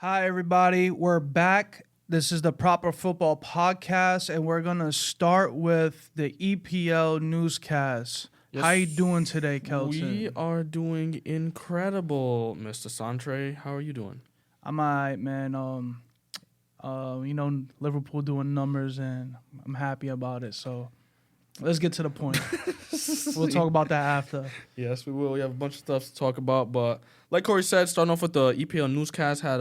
Hi, everybody. We're back. This is the Proper Football Podcast, and we're gonna start with the EPL newscast. How you doing today, Kelton? We are doing incredible, Mr. Santre. How are you doing? I'm alright, man. Liverpool doing numbers, and I'm happy about it. So let's get to the point. We'll talk about that after. Yes, we will. We have a bunch of stuff to talk about, but like Corey said, starting off with the EPL newscast, had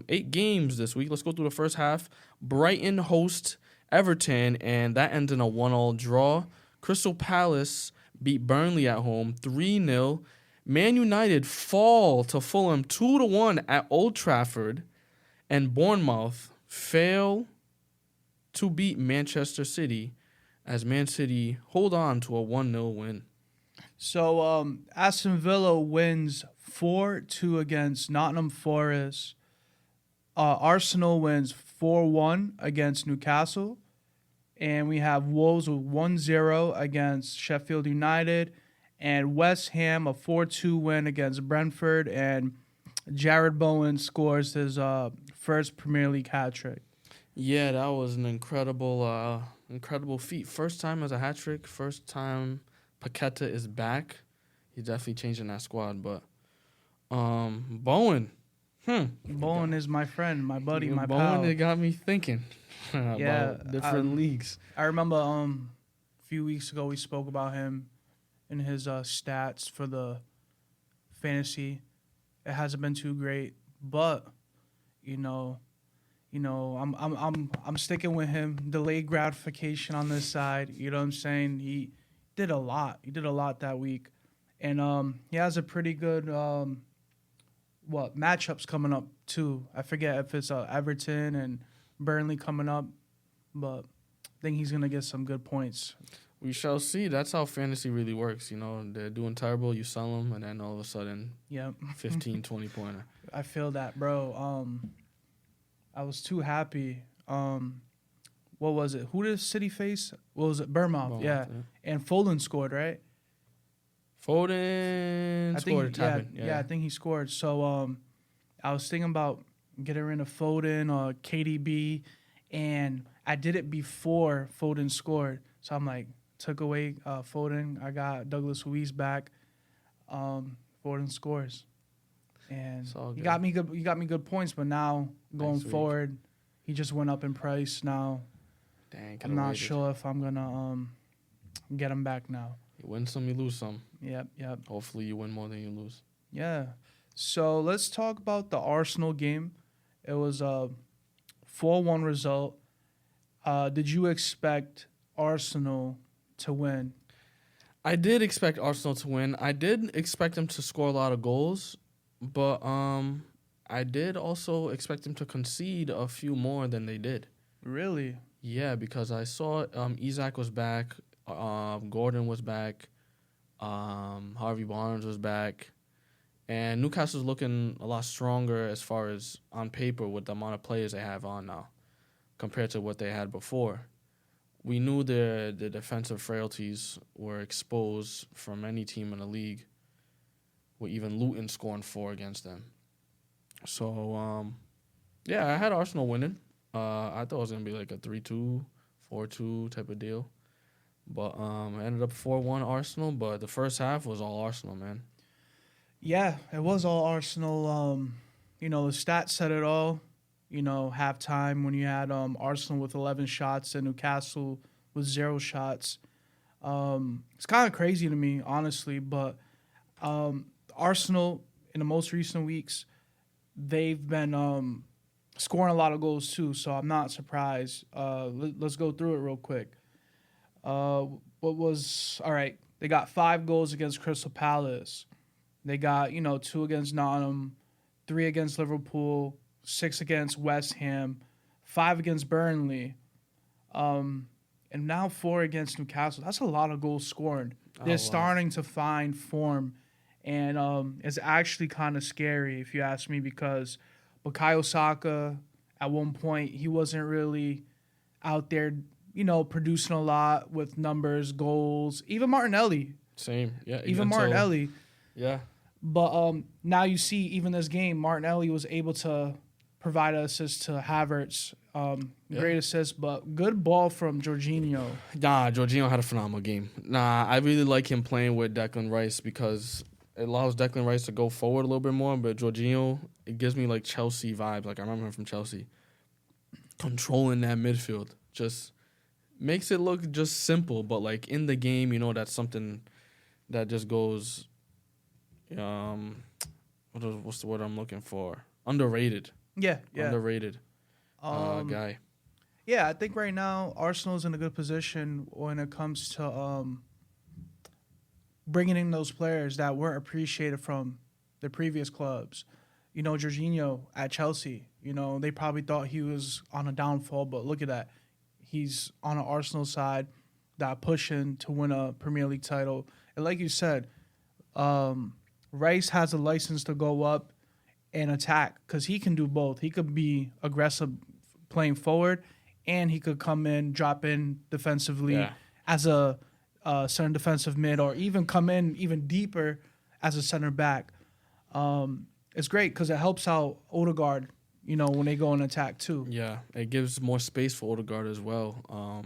8 games this week. Let's go through the first half. Brighton host Everton, and that ends in a 1-1 draw. Crystal Palace beat Burnley at home 3-0. Man United fall to Fulham 2-1 at Old Trafford, and Bournemouth fail to beat Manchester City as Man City hold on to a 1-0 win. So Aston Villa wins 4-2 against Nottingham Forest. Arsenal wins 4-1 against Newcastle. And we have Wolves with 1-0 against Sheffield United. And West Ham a 4-2 win against Brentford. And Jared Bowen scores his first Premier League hat-trick. Yeah, that was an incredible feat. First time as a hat-trick. First time Paqueta is back. He's definitely changing that squad. But Bowen. Bowen is my friend, my buddy, my Bowen, pal. it got me thinking about different leagues. I remember a few weeks ago we spoke about him and his stats for the fantasy. It hasn't been too great, but I'm sticking with him. Delayed gratification on this side. You know what I'm saying? He did a lot. He did a lot that week, and he has a pretty good matchups coming up too. I forget if it's Everton and Burnley coming up, but I think he's gonna get some good points. We shall see. That's how fantasy really works. You know, they're doing terrible, you sell them, and then all of a sudden, 15, 20-pointer. I feel that, bro. I was too happy. What was it? Who did City face? What was it? Bournemouth, yeah. And Foden scored, right? Foden scored. I think he scored. So I was thinking about getting rid of Foden or KDB, and I did it before Foden scored. So I'm like, took away Foden. I got Douglas Luiz back. Foden scores, and he got me good. He got me good points. But now going forward, he just went up in price. Now, I'm not sure if I'm gonna get him back now. You win some, you lose some. Yep. Hopefully, you win more than you lose. Yeah. So let's talk about the Arsenal game. It was a 4-1 result. Did you expect Arsenal to win? I did expect Arsenal to win. I did expect them to score a lot of goals, but I did also expect them to concede a few more than they did. Really? Yeah, because I saw Isak was back, Gordon was back, Harvey Barnes was back, and Newcastle's looking a lot stronger as far as on paper with the amount of players they have on now compared to what they had before. We knew the defensive frailties were exposed from any team in the league, with even Luton scoring 4 against them. So, I had Arsenal winning. I thought it was going to be like a 3-2, 4-2 type of deal. But it ended up 4-1 Arsenal, but the first half was all Arsenal, man. Yeah, it was all Arsenal. The stats said it all. Halftime when you had Arsenal with 11 shots and Newcastle with 0 shots. It's kind of crazy to me, honestly, but Arsenal in the most recent weeks, they've been scoring a lot of goals too, so I'm not surprised. Let's go through it real quick. All right, they got 5 goals against Crystal Palace. They got, 2 against Nottingham, 3 against Liverpool, 6 against West Ham, 5 against Burnley, and now 4 against Newcastle. That's a lot of goals scored. They're starting to find form, and it's actually kind of scary if you ask me, because Bukayo Saka, at one point, he wasn't really out there, producing a lot with numbers, goals. Even Martinelli. Same, yeah. Even Martinelli. Yeah. But now you see, even this game, Martinelli was able to provide an assist to Havertz. Yeah. Great assist, but good ball from Jorginho. Nah, Jorginho had a phenomenal game. Nah, I really like him playing with Declan Rice because it allows Declan Rice to go forward a little bit more. But Jorginho, it gives me like Chelsea vibes. Like I remember him from Chelsea, controlling that midfield. Just makes it look just simple, but like in the game, that's something that just goes. What's the word I'm looking for? Underrated. Yeah. Underrated guy. Yeah, I think right now Arsenal's in a good position when it comes to bringing in those players that weren't appreciated from the previous clubs. Jorginho at Chelsea, they probably thought he was on a downfall, but look at that. He's on an Arsenal side that pushing to win a Premier League title. And like you said, Rice has a license to go up and attack because he can do both. He could be aggressive playing forward, and he could come in, drop in defensively as a center defensive mid, or even come in even deeper as a center back. It's great because it helps out Odegaard, when they go and attack too. Yeah, it gives more space for Odegaard as well.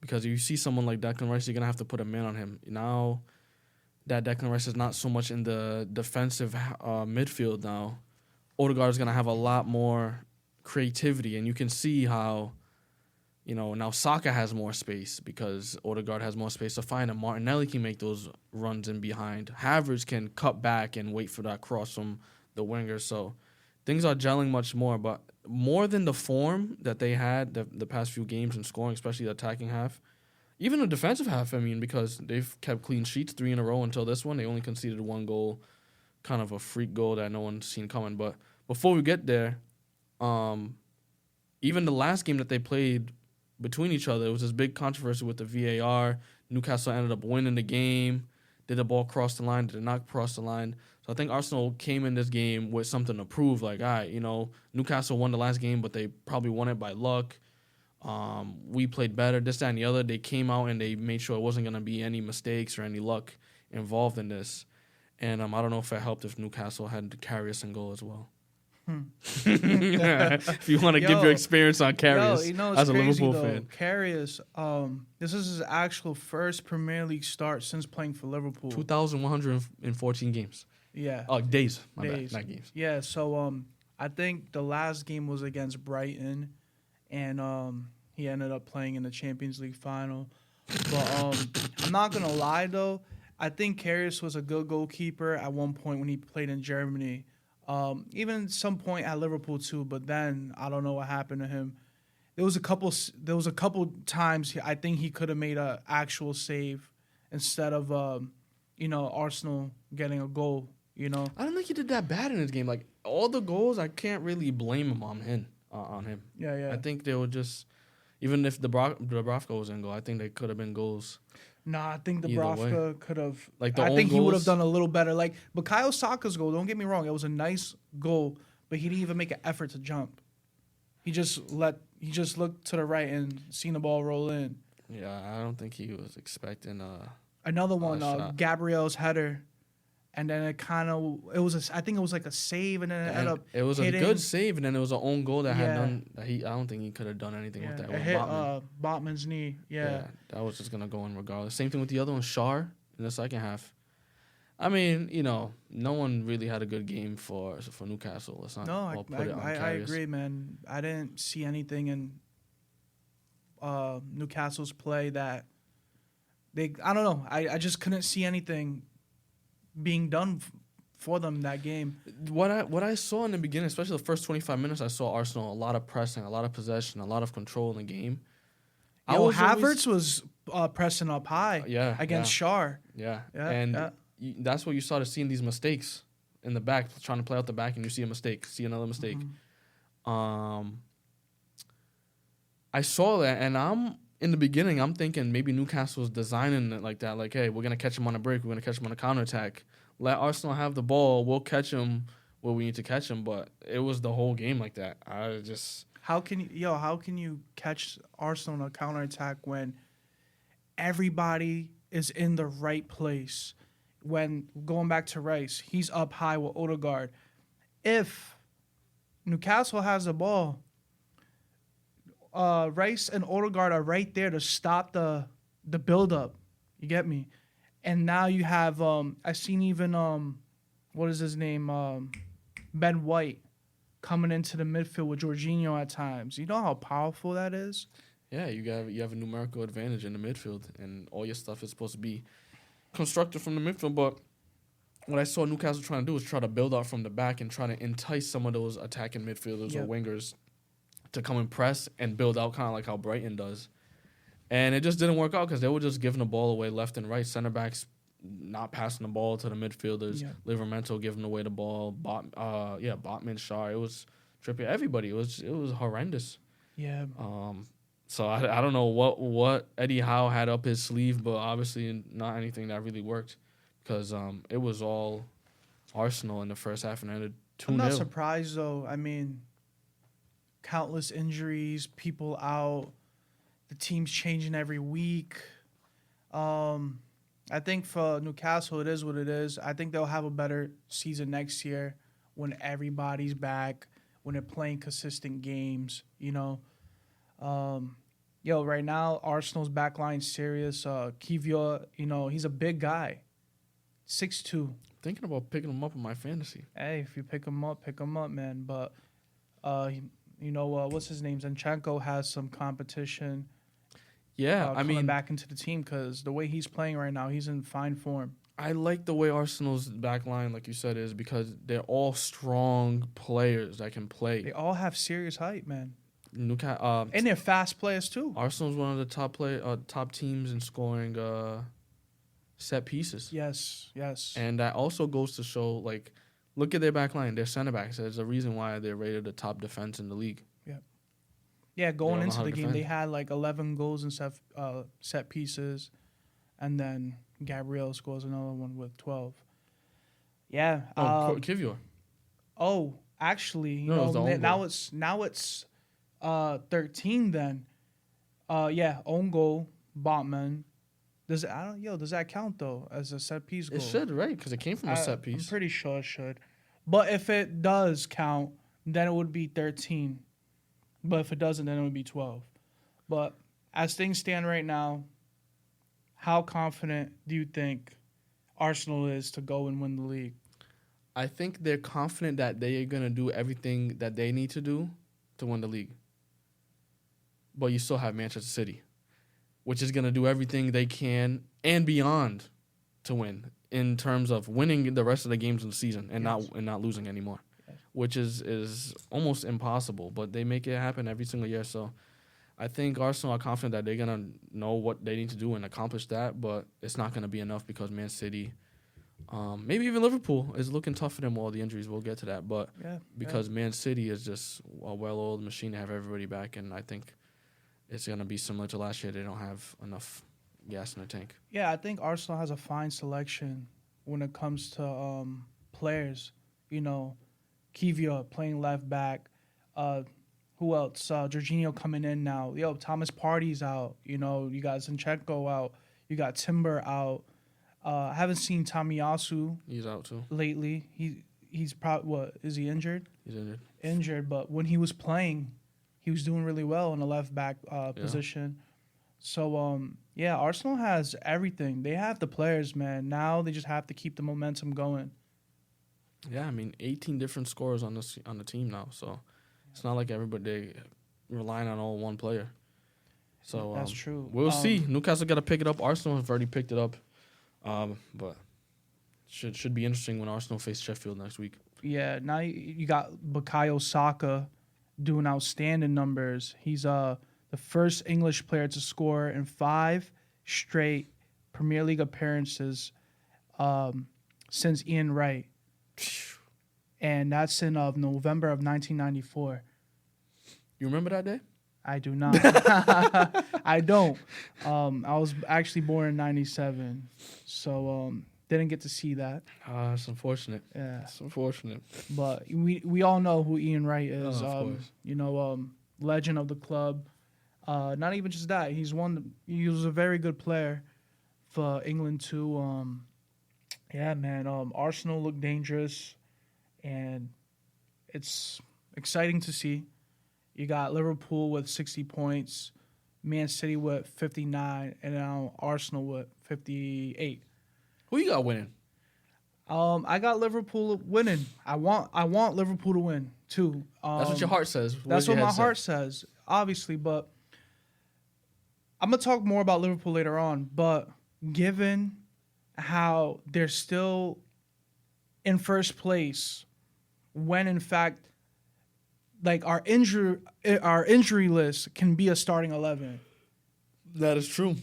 Because if you see someone like Declan Rice, you're going to have to put a man on him. Now that Declan Rice is not so much in the defensive midfield now, Odegaard is going to have a lot more creativity. And you can see how, now Saka has more space because Odegaard has more space to find him. Martinelli can make those runs in behind. Havertz can cut back and wait for that cross from the winger. So things are gelling much more. But more than the form that they had the past few games in scoring, especially the attacking half, even the defensive half, because they've kept clean sheets 3 in a row until this one. They only conceded 1 goal, kind of a freak goal that no one's seen coming. But before we get there, even the last game that they played between each other, it was this big controversy with the VAR. Newcastle ended up winning the game. Did the ball cross the line? Did it not cross the line? So I think Arsenal came in this game with something to prove. Like, all right, Newcastle won the last game, but they probably won it by luck. We played better, this, that, and the other. They came out and they made sure it wasn't going to be any mistakes or any luck involved in this. And I don't know if it helped if Newcastle had Karius in goal as well. If you want to give your experience on Karius as a Liverpool fan. Karius, this is his actual first Premier League start since playing for Liverpool. 2,114 games. Yeah. Oh, days. My bad, not games. Yeah, so I think the last game was against Brighton, and he ended up playing in the Champions League final. But I'm not going to lie, though. I think Karius was a good goalkeeper at one point when he played in Germany. Even some point at Liverpool too, but then I don't know what happened to him. There was a couple times I think he could have made an actual save instead of Arsenal getting a goal. I don't think he did that bad in his game. Like all the goals, I can't really blame him on him. Yeah. I think they were just, even if Dubravka was in goal, I think they could have been goals. Nah, I think Dubravka could have. Like I think he would have done a little better. Like Bukayo Saka's goal, don't get me wrong, it was a nice goal, but he didn't even make an effort to jump. He just looked to the right and seen the ball roll in. Yeah, I don't think he was expecting another one. Gabriel's header, and then I think it was like a save, and then it ended up. It was hitting. A good save, and then it was an own goal that had done. I don't think he could have done anything with that. It hit Botman's knee. Yeah, that was just gonna go in regardless. Same thing with the other one, Schär, in the second half. I mean, no one really had a good game for Newcastle. Let's not all put it on Karius. I agree, man. I didn't see anything in Newcastle's play that I don't know. I just couldn't see anything being done for them that game. What I saw in the beginning, especially the first 25 minutes, I saw Arsenal a lot of pressing, a lot of possession, a lot of control in the game. Havertz was pressing up high against Schär. Yeah. That's what you started seeing, these mistakes in the back, trying to play out the back, and you see a mistake, see another mistake. Mm-hmm. I saw that, and in the beginning, I'm thinking maybe Newcastle's designing it like that. Like, hey, we're going to catch them on a break. We're going to catch them on a counterattack. Let Arsenal have the ball. We'll catch them where we need to catch them. But it was the whole game like that. How can you catch Arsenal on a counterattack when everybody is in the right place? When, going back to Rice, he's up high with Odegaard. If Newcastle has the ball. Rice and Odegaard are right there to stop the build up. You get me? And now you have I seen even what is his name? Ben White coming into the midfield with Jorginho at times. You know how powerful that is? Yeah, you have a numerical advantage in the midfield, and all your stuff is supposed to be constructed from the midfield. But what I saw Newcastle trying to do is try to build out from the back and try to entice some of those attacking midfielders or wingers to come and press and build out kind of like how Brighton does. And it just didn't work out because they were just giving the ball away left and right. Center backs not passing the ball to the midfielders. Yeah. Livramento giving away the ball. Botman, Shaw. It was Trippier. Everybody. It was horrendous. Yeah. So I don't know what Eddie Howe had up his sleeve, but obviously not anything that really worked because it was all Arsenal in the first half and ended 2-0. I'm not surprised though. I mean, countless injuries, people out, the team's changing every week. I think for Newcastle, it is what it is. I think they'll have a better season next year when everybody's back, when they're playing consistent games, you know. Right now, Arsenal's backline serious. Kivior, he's a big guy, 6'2". Thinking about picking him up in my fantasy. Hey, if you pick him up, man. But, what's his name? Zinchenko has some competition. Yeah, coming back into the team because the way he's playing right now, he's in fine form. I like the way Arsenal's backline, like you said, is because they're all strong players that can play. They all have serious height, man. And they're fast players too. Arsenal's one of the top teams in scoring set pieces. Yes. And that also goes to show, like, look at their backline. Their center backs. There's a reason why they're rated the top defense in the league. Yeah, going into the game, they had like 11 goals in set pieces, and then Gabriel scores another one with 12. Yeah. Kivior. Oh, actually, now it's 13 then. Own goal, Botman. Does that count though as a set piece goal? It should, right? Because it came from a set piece. I'm pretty sure it should. But if it does count, then it would be 13. But if it doesn't, then it would be 12. But as things stand right now, how confident do you think Arsenal is to go and win the league? I think they're confident that they are going to do everything that they need to do to win the league. But you still have Manchester City, which is going to do everything they can and beyond to win in terms of winning the rest of the games of the season and not losing anymore. Which is almost impossible, but they make it happen every single year. So I think Arsenal are confident that they're going to know what they need to do and accomplish that, but it's not going to be enough because Man City, maybe even Liverpool, is looking tough for them with all the injuries. We'll get to that. But because Man City is just a well-oiled machine to have everybody back, and I think it's going to be similar to last year. They don't have enough gas in the tank. Yeah, I think Arsenal has a fine selection when it comes to players, Kivior playing left back. Who else? Jorginho coming in now. Thomas Partey's out. You got Zinchenko out. You got Timber out. I haven't seen Tomiyasu. He's out too lately. He's probably is he injured? He's injured. Injured, but when he was playing, he was doing really well in the left back position. So Arsenal has everything. They have the players, man. Now they just have to keep the momentum going. Yeah, 18 different scorers on the team now, so it's not like everybody relying on all one player. So that's true. We'll see. Newcastle got to pick it up. Arsenal have already picked it up, but should be interesting when Arsenal face Sheffield next week. Yeah, now you got Bukayo Saka doing outstanding numbers. He's the first English player to score in 5 straight Premier League appearances since Ian Wright. And that's in November of 1994. You remember that day? I do not. I don't. I was actually born in 97, so didn't get to see that. It's unfortunate. Yeah, it's unfortunate. But we all know who Ian Wright is. Of course. Legend of the club. Not even just that. He was a very good player for England too. Yeah, man. Arsenal look dangerous, and it's exciting to see. You got Liverpool with 60 points, Man City with 59, and now Arsenal with 58. Who you got winning? I got Liverpool winning. I want Liverpool to win too. That's what your heart says. That's what my heart says, obviously. But I'm gonna talk more about Liverpool later on. But given how they're still in first place, when in fact, like our injury list can be a starting 11. That is true.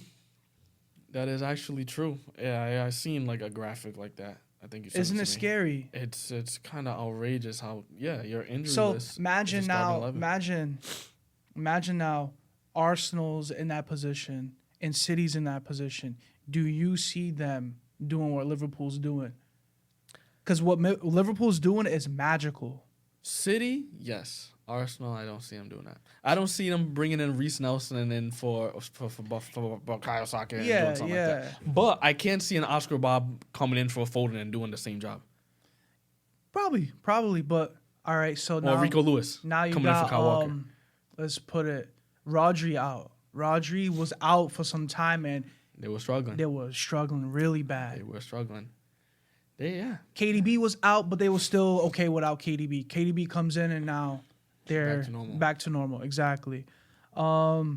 That is actually true. Yeah, I seen like a graphic like that. I think you sent Isn't it it to me. scary? It's kind of outrageous how your injury So list. imagine is a starting now, 11. imagine now, Arsenal's in that position and City's in that position. Do you see them doing what Liverpool's doing? Because what Liverpool's doing is magical. City, yes. Arsenal, I don't see them doing that. I don't see them bringing in Reece Nelson and then for Kyle Saka and doing something like that. But I can't see an Oscar Bob coming in for Foden and doing the same job. Probably. But all right, so now Or Rico Lewis now you coming in got for Kyle Walker. let's put it, Rodri out. Rodri was out for some time and They were struggling. they were struggling really bad. They were struggling. Yeah. KDB was out, but they were still okay without KDB. KDB comes in and now they're back to normal. Exactly. But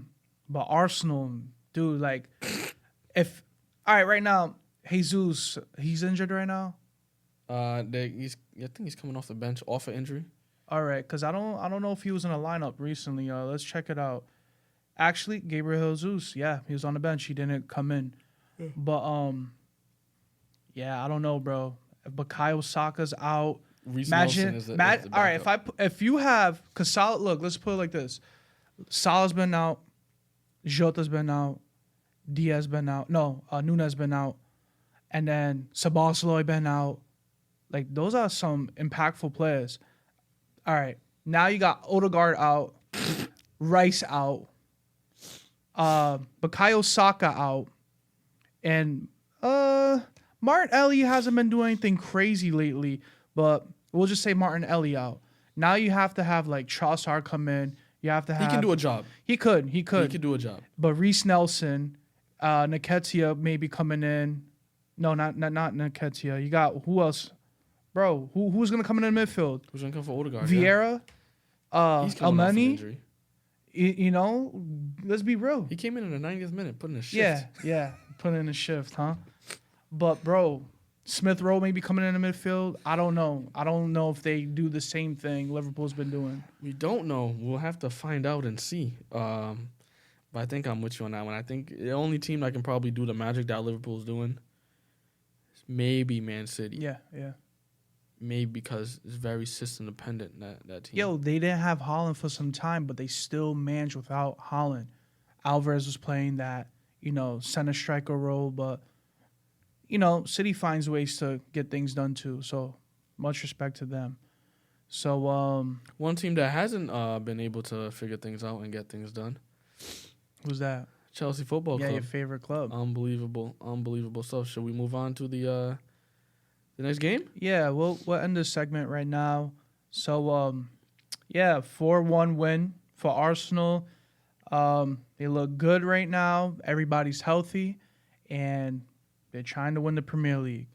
Arsenal, dude, like, right now, Jesus, he's injured right now. I think he's coming off the bench off an injury. All right, because I don't know if he was in a lineup recently. Let's check it out. Actually, Gabriel Jesus, yeah, he was on the bench. He didn't come in. Yeah. But yeah, I don't know, bro. But Bukayo Saka's out. Reece Nelson is the all right, if you have, because Salah, look, let's put it like this: Salah's been out, Jota's been out, Diaz been out, Nunes been out, and then Sabasaloy been out. Like, those are some impactful players. All right, now you got Odegaard out, Rice out, Bukayo Saka out, and Martinelli hasn't been doing anything crazy lately, but we'll just say Martinelli out. Now you have to have like Trossard come in. You have to have. He can do a job. He could. He could do a job. But Reece Nelson, Nketiah maybe coming in. No, not Nketiah. You got who else, bro? Who's gonna come in the midfield? Who's gonna come for Odegaard? Vieira, He's coming off an injury. You know, let's be real. He came in the 90th minute, putting a shift. Yeah, putting in a shift, huh? But bro, Smith Rowe may be coming in the midfield. I don't know if they do the same thing Liverpool's been doing. We don't know. We'll have to find out and see. But I think I'm with you on that one. I think the only team that can probably do the magic that Liverpool's doing is maybe Man City. Yeah. Maybe because it's very system dependent, that team. Yo, they didn't have Haaland for some time, but they still managed without Haaland. Alvarez was playing that, center striker role, but City finds ways to get things done too. So much respect to them. So one team that hasn't been able to figure things out and get things done. Who's that? Chelsea Football Club. Yeah, your favorite club. Unbelievable stuff. Should we move on to the next game? Yeah, we'll end this segment right now. So 4-1 win for Arsenal. They look good right now. Everybody's healthy, and they're trying to win the Premier League.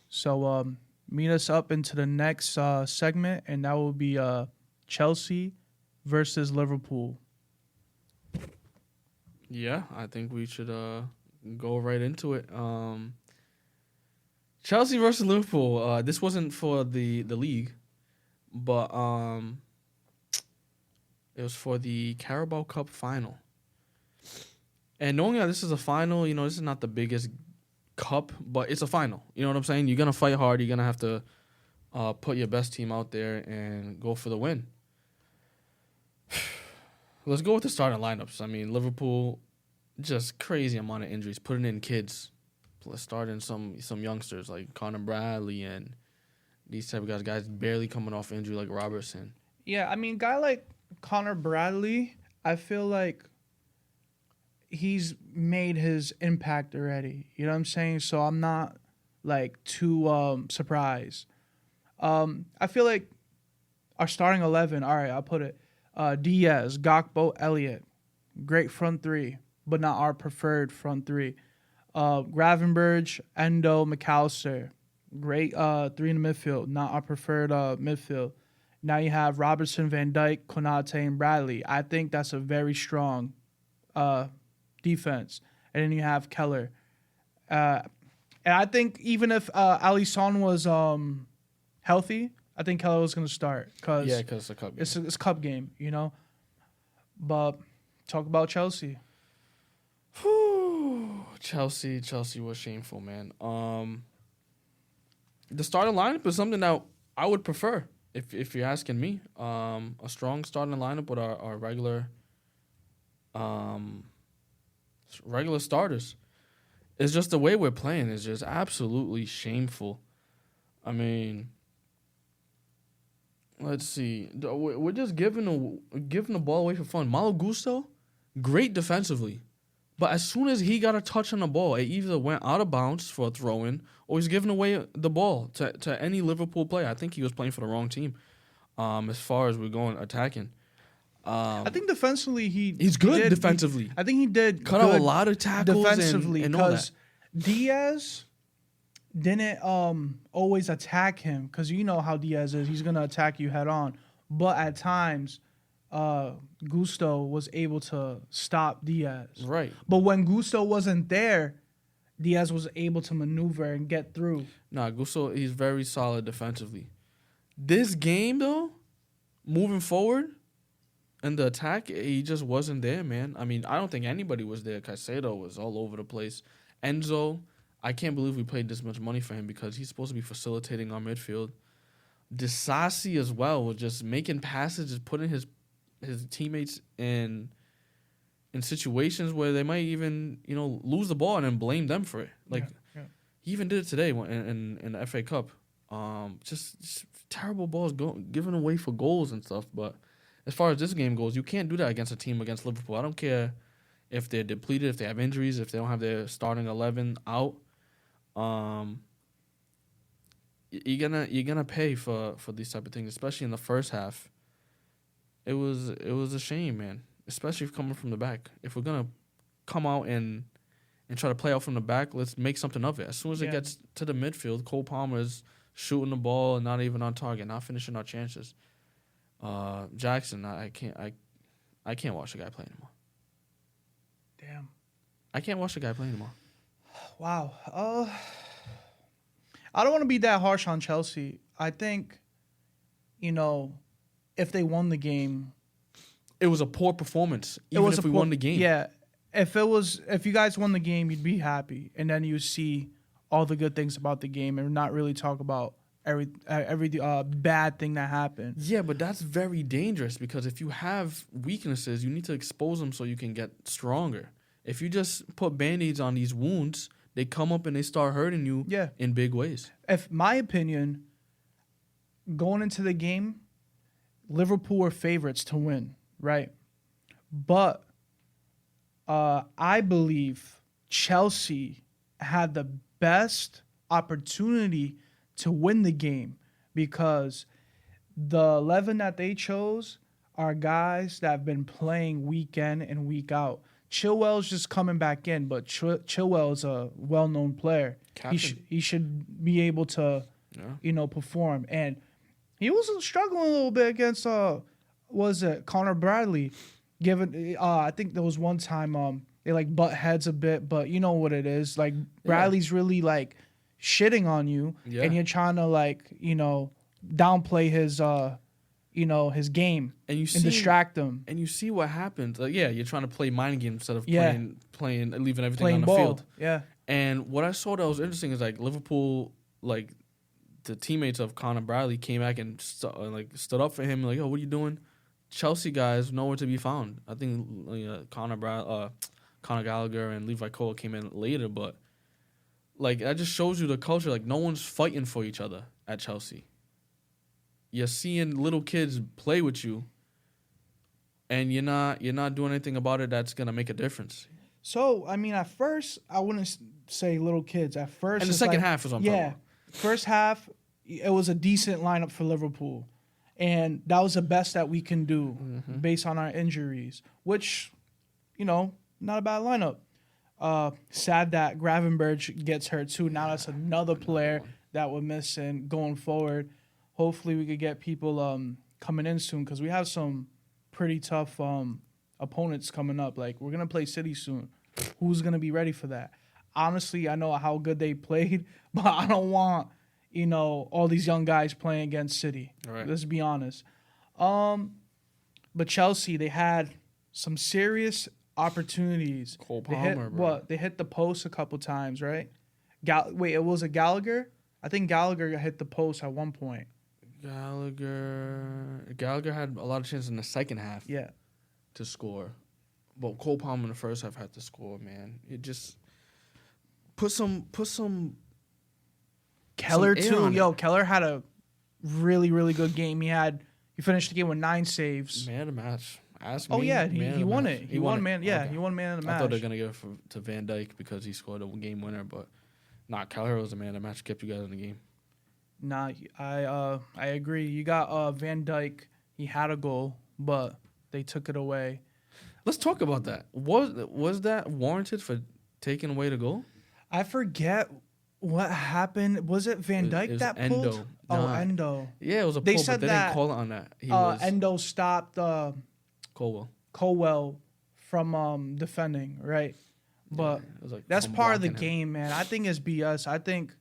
So meet us up into the next segment, and that will be Chelsea versus Liverpool. Yeah, I think we should go right into it. Chelsea versus Liverpool. This wasn't for the league, but it was for the Carabao Cup final. And knowing that this is a final, this is not the biggest cup, but it's a final. You know what I'm saying? You're going to fight hard. You're going to have to put your best team out there and go for the win. Let's go with the starting lineups. I mean, Liverpool, just crazy amount of injuries, putting in kids, starting some youngsters like Connor Bradley and these type of guys barely coming off injury like Robertson. Yeah, I mean, guy like Connor Bradley, I feel like he's made his impact already. You know what I'm saying? So I'm not like too surprised. I feel like Our starting 11. All right, I'll put it. Diaz, Gakpo, Elliott. Great front three, but not our preferred front three. Gravenberch, Endo, McAllister. Great three in the midfield, not our preferred midfield. Now you have Robertson, Van Dijk, Konate, and Bradley. I think that's a very strong defense. And then you have Keller. And I think even if Alisson was healthy, I think Keller was going to start. Because it's a cup game. It's a cup game, you know. But talk about Chelsea. Whew. Chelsea was shameful, man. The starting lineup is something that I would prefer if you're asking me. A strong starting lineup with our regular starters. It's just the way we're playing is just absolutely shameful. I mean, let's see. We're just giving the ball away for fun. Malo Gusto, great defensively. But as soon as he got a touch on the ball, it either went out of bounds for a throw-in or he's giving away the ball to any Liverpool player. I think he was playing for the wrong team as far as we're going attacking. I think defensively he's good defensively. I think he did cut out a lot of tackles defensively and all that. Diaz didn't always attack him because you know how Diaz is. He's going to attack you head on. But at times, Gusto was able to stop Diaz. Right. But when Gusto wasn't there, Diaz was able to maneuver and get through. Nah, Gusto, he's very solid defensively. This game, though, moving forward, and the attack, he just wasn't there, man. I mean, I don't think anybody was there. Caicedo was all over the place. Enzo, I can't believe we paid this much money for him because he's supposed to be facilitating our midfield. Disasi as well was just making passes, just putting his teammates in situations where they might even, lose the ball and then blame them for it. He even did it today in the FA Cup. Just terrible balls given away for goals and stuff, but as far as this game goes, you can't do that against a team against Liverpool. I don't care if they're depleted, if they have injuries, if they don't have their starting 11 out. You're gonna pay for these type of things, especially in the first half. It was a shame, man. Especially if coming from the back. If we're gonna come out and try to play out from the back, let's make something of it. As soon as it gets to the midfield, Cole Palmer's shooting the ball and not even on target, not finishing our chances. Jackson, I can't watch the guy play anymore. Damn. I can't watch the guy play anymore. Wow. I don't want to be that harsh on Chelsea. I think, if they won the game, it was a poor performance. Even if we won the game. Yeah. If you guys won the game, you'd be happy, and then you see all the good things about the game, and not really talk about every bad thing that happened. Yeah, but that's very dangerous because if you have weaknesses, you need to expose them so you can get stronger. If you just put Band-Aids on these wounds, they come up and they start hurting you in big ways. If my opinion, going into the game, Liverpool were favorites to win, right? But I believe Chelsea had the best opportunity to win the game because the 11 that they chose are guys that have been playing week in and week out. Chilwell's just coming back in, but Chilwell's a well-known player. He should be able to, perform. And he was struggling a little bit against, Connor Bradley. Given, I think there was one time they butt heads a bit, but you know what it is. Bradley's really shitting on you, and you're trying to downplay his game and distract him. And you see what happens. You're trying to play mind games instead of playing leaving everything on the ball. field. Yeah. And what I saw that was interesting is Liverpool, the teammates of Conor Bradley came back and stood up for him. What are you doing? Chelsea guys nowhere to be found. I think Conor Gallagher and Levi Cole came in later, but that just shows you the culture. No one's fighting for each other at Chelsea. You're seeing little kids play with you, and you're not doing anything about it that's gonna make a difference. So at first I wouldn't say little kids. At first, and the second half was on. Yeah, first half it was a decent lineup for Liverpool, And that was the best that we can do Mm-hmm. based on our injuries, which, not a bad lineup. Sad that Gravenberch gets hurt too. Now that's another player that we're missing going forward. Hopefully we could get people coming in soon because we have some pretty tough opponents coming up. Like, we're going to play City soon. Who's going to be ready for that? Honestly, I know how good they played, but I don't want, all these young guys playing against City. Right. Let's be honest. But Chelsea, they had some serious opportunities. Cole They hit Palmer, bro. They hit the post a couple times, right? It was a Gallagher? I think Gallagher hit the post at one point. Gallagher had a lot of chances in the second half Yeah. to score. But Cole Palmer in the first half had to score, man. It just put some Keller air too. on Yo, it. Keller had a really, really good game. He finished the game with 9 saves. Man of the match. Ask Oh me, yeah, man of he the won match. it. He won man. Yeah, Okay. he won man of the I match. thought they were gonna give it to Van Dijk because he scored a game winner, but Keller was the man of the match. Kept you guys in the game. Nah, I agree. You got Van Dijk. He had a goal, but they took it away. Let's talk about that. Was that warranted for taking away the goal? I forget what happened. Was it Van It Dijk was that Endo. pulled? Oh, Nah. Endo. Yeah, it was a They pull, said but they that, didn't call it on that. He was Endo stopped Colwell. Colwell from defending, right? But It was like that's from part of the blocking him. game, man. I think it's BS. I think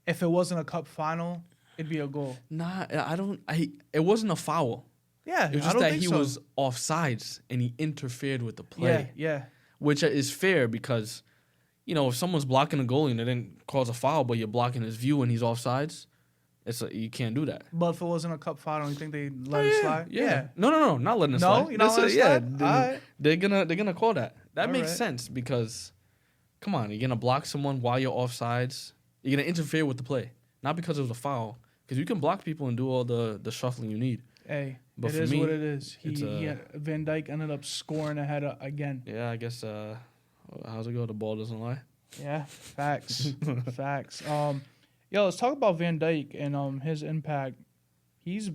if it wasn't a cup final, it'd be a goal. Nah, I don't. It wasn't a foul. Yeah, It was I just don't that think he so. was offsides and he interfered with the Yeah, play, yeah. which is fair because, if someone's blocking a goalie and they didn't cause a foul, but you're blocking his view and he's offsides, you can't do that. But if it wasn't a cup final, you think they let Oh, it yeah, slide? Yeah. No, not letting it No? slide. You're not letting it Yeah, slide? Alright. they're gonna call that. That All makes right. sense because, come on, you're gonna block someone while you're offsides. You're gonna interfere with the play, not because it was a foul. Because you can block people and do all the shuffling you need. Hey, But it for is me, what it is. it's Van Dijk ended up scoring ahead again. Yeah, I guess. How's it go? The ball doesn't lie. Yeah, facts, facts. Yo, let's talk about Van Dijk and his impact. He's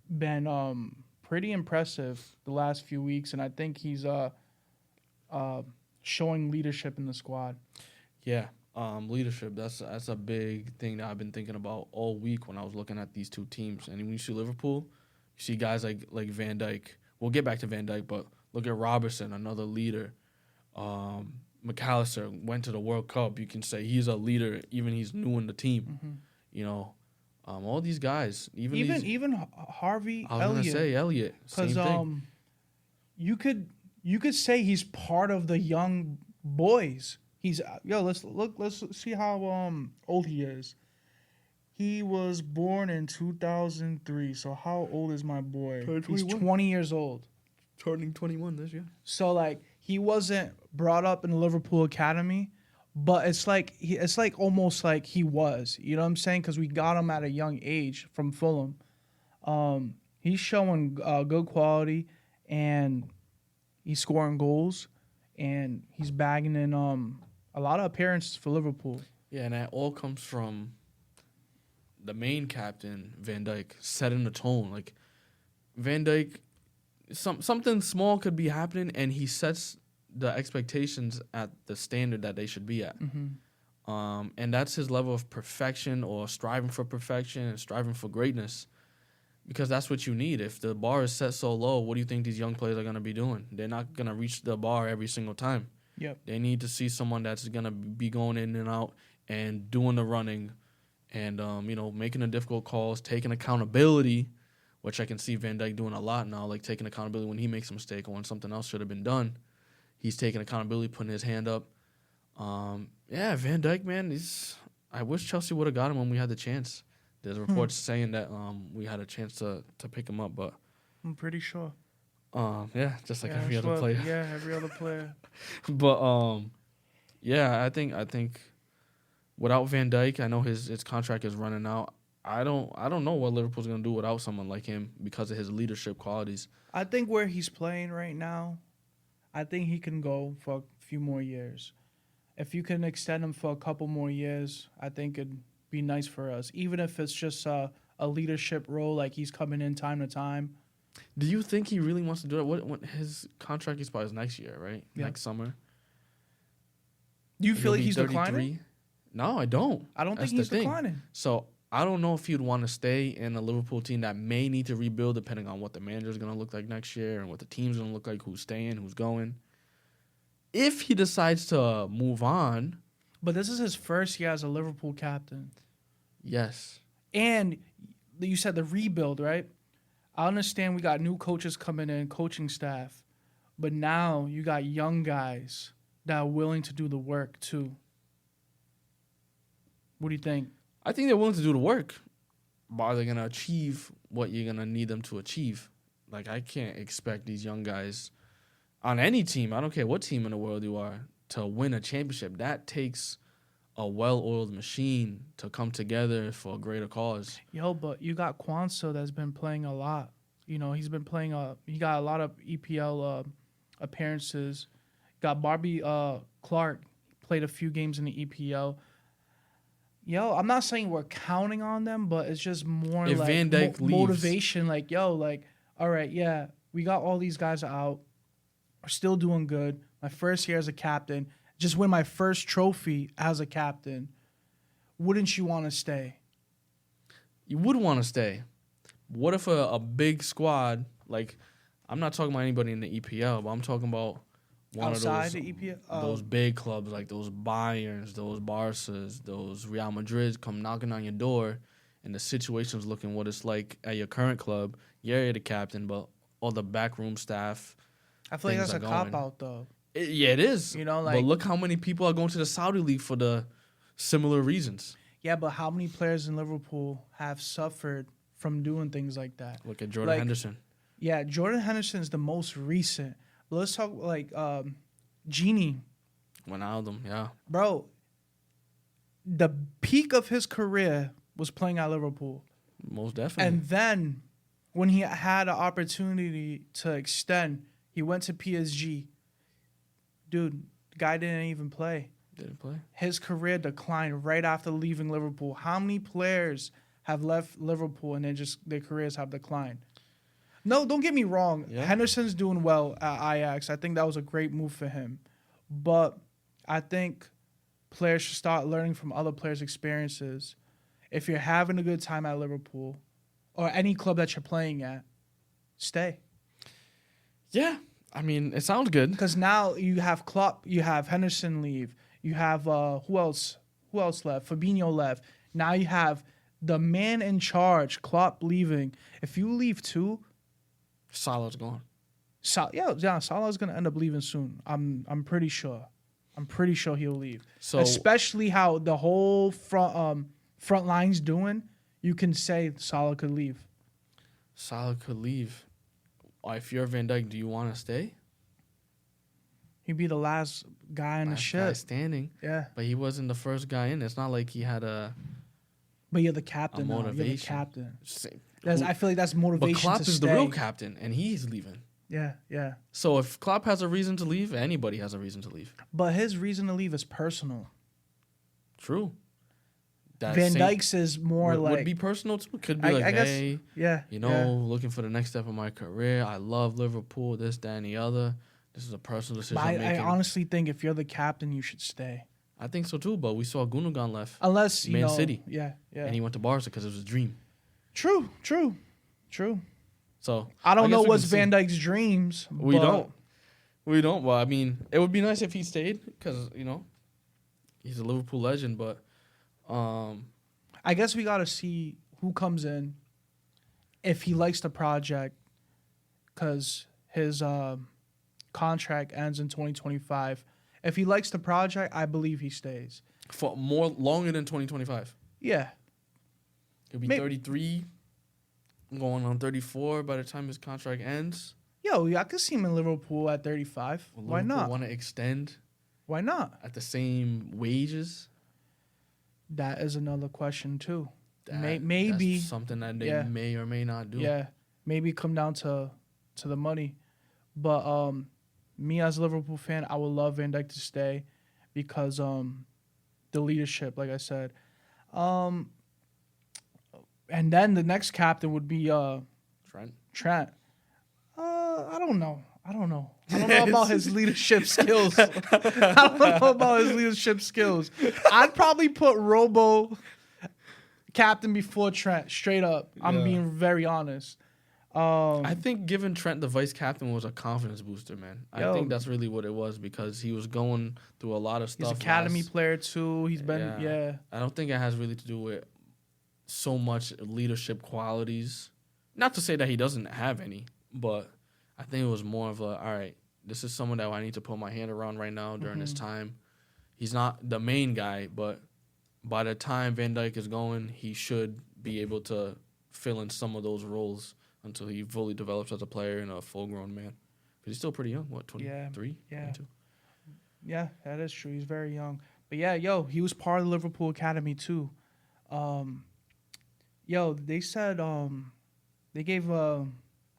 been pretty impressive the last few weeks, and I think he's showing leadership in the squad. Yeah, leadership. That's a big thing that I've been thinking about all week when I was looking at these two teams. And when you see Liverpool, you see guys like Van Dijk. We'll get back to Van Dijk, but look at Robertson, another leader. McAllister went to the World Cup. You can say he's a leader, even he's new in the team. Mm-hmm. All these guys, Even Harvey I was gonna Elliott, say Elliott, same because thing. you could say he's part of the young boys. Let's see how old he is. He was born in 2003. So how old is my boy? He's 20 years old. Turning 21 this year. So he wasn't brought up in the Liverpool academy, but it's almost like he was. You know what I'm saying? Because we got him at a young age from Fulham. He's showing good quality, and he's scoring goals, and he's bagging in a lot of appearances for Liverpool. Yeah, and that all comes from the main captain, Van Dijk, setting the tone. Like, Van Dijk, something small could be happening, and he sets the expectations at the standard that they should be at. Mm-hmm. And that's his level of perfection, or striving for perfection and striving for greatness, because that's what you need. If the bar is set so low, what do you think these young players are going to be doing? They're not going to reach the bar every single time. Yep. They need to see someone that's going to be going in and out and doing the running and, making the difficult calls, taking accountability, which I can see Van Dijk doing a lot now, like taking accountability when he makes a mistake or when something else should have been done. He's taking accountability, putting his hand up. Van Dijk, man, I wish Chelsea would have got him when we had the chance. There's reports saying that we had a chance to pick him up, but I'm pretty sure. just like every other player. Yeah, every other player. But I think without Van Dijk, I know his contract is running out. I don't know what Liverpool's gonna do without someone like him because of his leadership qualities. I think where he's playing right now, I think he can go for a few more years. If you can extend him for a couple more years, I think it'd be nice for us. Even if it's just a a leadership role, like he's coming in time to time. Do you think he really wants to do that? What his contract expires next year, right? Yeah. Next summer. Do you feel He'll like be he's 33. declining? No, I don't. I don't That's think he's the thing. declining. So I don't know if he'd want to stay in a Liverpool team that may need to rebuild depending on what the manager is going to look like next year and what the team's going to look like, who's staying, who's going. If he decides to move on, But this is his first year as a Liverpool captain. yes. And you said the rebuild, right? I understand we got new coaches coming in, coaching staff. But now you got young guys that are willing to do the work too. What do you think? I think they're willing to do the work, but are they going to achieve what you're going to need them to achieve? Like, I can't expect these young guys on any team, I don't care what team in the world you are, to win a championship. That takes a well-oiled machine to come together for a greater cause. Yo, but you got Kwanzaa that's been playing a lot. You know, he's been playing he got a lot of EPL appearances. Got Barbie Clark, played a few games in the EPL. Yo, I'm not saying we're counting on them, but it's just more If like Van Dijk leaves, motivation. Like, yo, like, all right, yeah, we got all these guys out. We're still doing good. My first year as a captain, just win my first trophy as a captain. Wouldn't you want to stay? you would want to stay. What if a big squad, like, I'm not talking about anybody in the EPL, but I'm talking about one Outside of those, the EPL? those big clubs like those Bayerns, those Barças, those Real Madrids come knocking on your door, and the situation's looking what it's like at your current club. Yeah, you're the captain, but all the backroom staff. I feel like things that's a are cop going. out though. Yeah, it is. You know, but like, look how many people are going to the Saudi League for the similar reasons. yeah, but how many players in Liverpool have suffered from doing things like that? Look at Jordan Like, Henderson. Yeah, Jordan Henderson is the most recent. But let's talk like Genie, Wijnaldum, yeah. bro. The peak of his career was playing at Liverpool, Most definitely. and then when he had an opportunity to extend, he went to PSG. Dude, the guy didn't even play. Didn't play. His career declined right after leaving Liverpool. How many players have left Liverpool and then just their careers have declined? No, don't get me wrong. Yeah. Henderson's doing well at Ajax. I think that was a great move for him. But I think players should start learning from other players' experiences. If you're having a good time at Liverpool or any club that you're playing at, stay. Yeah. I mean, it sounds good. Because now you have Klopp, you have Henderson leave, you have who else? Who else left? Fabinho left. Now you have the man in charge, Klopp, leaving. If you leave too, Salah's gone. Salah's gonna end up leaving soon. I'm pretty sure. I'm pretty sure he'll leave. So Especially how the whole front line's doing, you can say Salah could leave. Salah could leave. If you're Van Dijk, do you want to stay? He'd be the last guy in the Last guy ship. standing. Yeah, But he wasn't the first guy in. It's not like he had a but you're the captain. Now. You're the motivation. captain. Who- I feel like that's motivation. But Klopp to is stay. the real captain, and he's leaving. Yeah, yeah. So if Klopp has a reason to leave, anybody has a reason to leave. But his reason to leave is personal. True. That Van same- Dijk's is more like would be personal too. Could be I- like, I guess- hey, yeah, you know, yeah. looking for the next step of my career. I love Liverpool, this, that, and the other. This is a personal decision But I'm I making. honestly think if you're the captain, you should stay. I think so too, but we saw Gundogan left, Unless you Man know, City. Yeah, yeah. and he went to Barca because it was a dream. True. So I don't guess know we what's can see. Van Dijk's dreams. We but We don't. Well, I mean, it would be nice if he stayed because, you know, he's a Liverpool legend. But I guess we got to see who comes in, if he likes the project, because his contract ends in 2025. If he likes the project, I believe he stays. for more longer than 2025, Yeah. he'll be Maybe. 33, going on 34 by the time his contract ends. Yo, I could see him in Liverpool at 35. Will Why Liverpool not? want to extend Why not? at the same wages? That is another question, too. That- Maybe. that's something that they Yeah. may or may not do. Yeah, maybe come down to the money. But me as a Liverpool fan, I would love Van Dijk to stay because the leadership, like I said. And then the next captain would be Trent. Trent. I don't know. I don't know about his leadership skills. I don't know about his leadership skills. I'd probably put Robo captain before Trent, straight up. I'm being very honest. I think giving Trent the vice captain was a confidence booster, man. I think that's really what it was because he was going through a lot of stuff. He's academy player too. He's been I don't think it has really to do with so much leadership qualities. Not to say that he doesn't have any, but I think it was more of all right, this is someone that I need to put my hand around right now during this time. He's not the main guy, but by the time Van Dijk is going, he should be able to fill in some of those roles until he fully develops as a player and a full-grown man. But he's still pretty young. What, 23? Yeah. 22? Yeah, that is true. He's very young. But yeah, he was part of the Liverpool Academy too. They said they gave a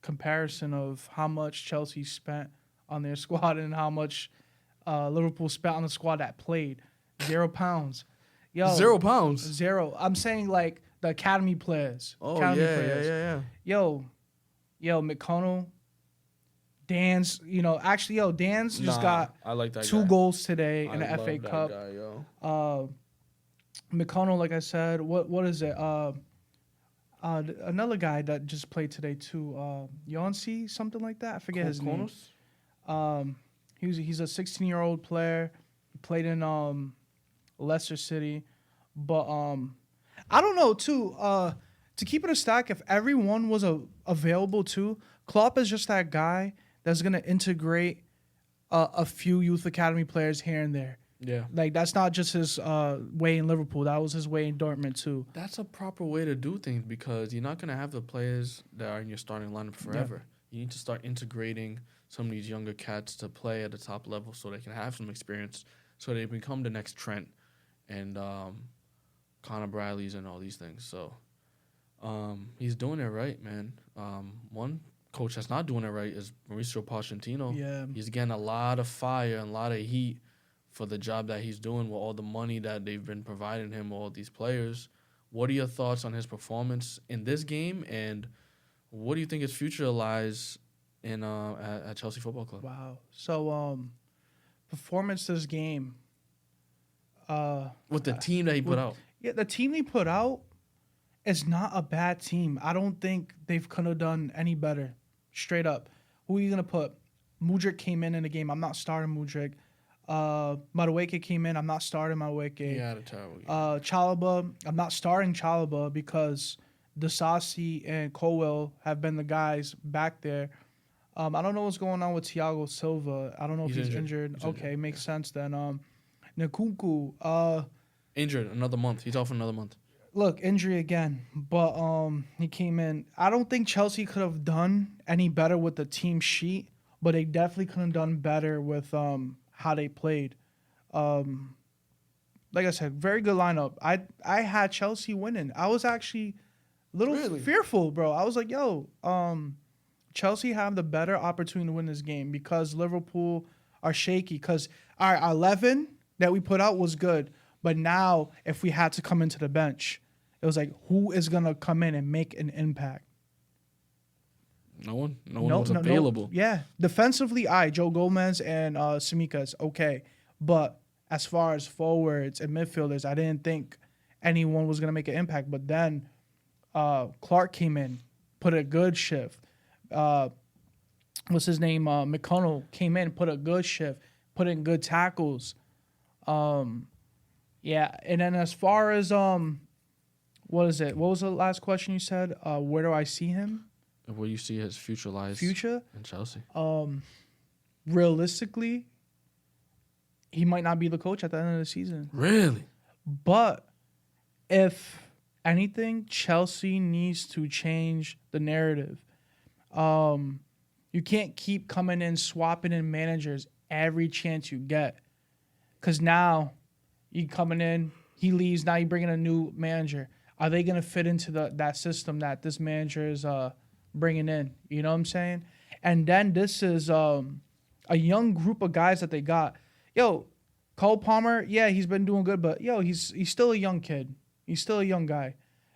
comparison of how much Chelsea spent on their squad and how much Liverpool spent on the squad that played. £0. £0? Zero. I'm saying like the academy players. Oh, players. yeah. McConnell, Dan's, Dan's just got I like that 2 guy. goals today in the love FA that Cup. Guy, McConnell, like I said, what is it? Another guy that just played today too, Yonsei, something like that. I forget his name. He's a 16-year-old player. He played in Leicester City, but I don't know too. To keep it a stack, if everyone was available too, Klopp is just that guy that's gonna integrate a few youth academy players here and there. Yeah. Like, that's not just his way in Liverpool. That was his way in Dortmund, too. That's a proper way to do things because you're not going to have the players that are in your starting lineup forever. Yeah. You need to start integrating some of these younger cats to play at the top level so they can have some experience so they become the next Trent and Conor Bradley's and all these things. So he's doing it right, man. One coach that's not doing it right is Mauricio Pochettino. Yeah. He's getting a lot of fire and a lot of heat for the job that he's doing with all the money that they've been providing him, all these players. What are your thoughts on his performance in this game, and what do you think his future lies in at Chelsea Football Club? Wow. So, performance this game. With the team that he put out. Yeah, the team they put out is not a bad team. I don't think they could have done any better. Straight up. Who are you going to put? Mudryk came in the game. I'm not starting Mudryk. Madueke came in. I'm not starting Madueke. Yeah, a terrible game. Chalobah. I'm not starting Chalobah because Disasi and Colwell have been the guys back there. I don't know what's going on with Thiago Silva. I don't know if he's injured. Okay, makes sense then. Nkunku. Injured another month. He's out for another month. Look, injury again. But he came in. I don't think Chelsea could have done any better with the team sheet, but they definitely could have done better with how they played. Like I said, very good lineup. I had Chelsea winning. I was actually a little fearful, bro. I was like, Chelsea have the better opportunity to win this game because Liverpool are shaky. Because our 11 that we put out was good. But now, if we had to come into the bench, it was like, who is going to come in and make an impact? No one was available. Yeah. Defensively, Joe Gomez and Tsimikas, okay. But as far as forwards and midfielders, I didn't think anyone was going to make an impact. But then Clark came in, put a good shift. What's his name? McConnell came in, put a good shift, put in good tackles. Yeah. And then as far as, what is it? What was the last question you said? Where do I see him? Where you see his future lies in Chelsea. Realistically, he might not be the coach at the end of the season. Really? But if anything, Chelsea needs to change the narrative. You can't keep coming in, swapping in managers every chance you get. Because now you coming in, he leaves, now you bring in a new manager. Are they going to fit into that system that this manager is bringing in? You know what I'm saying? And then this is a young group of guys that they got. Cole Palmer, yeah, he's been doing good, but he's still a young kid. He's still a young guy.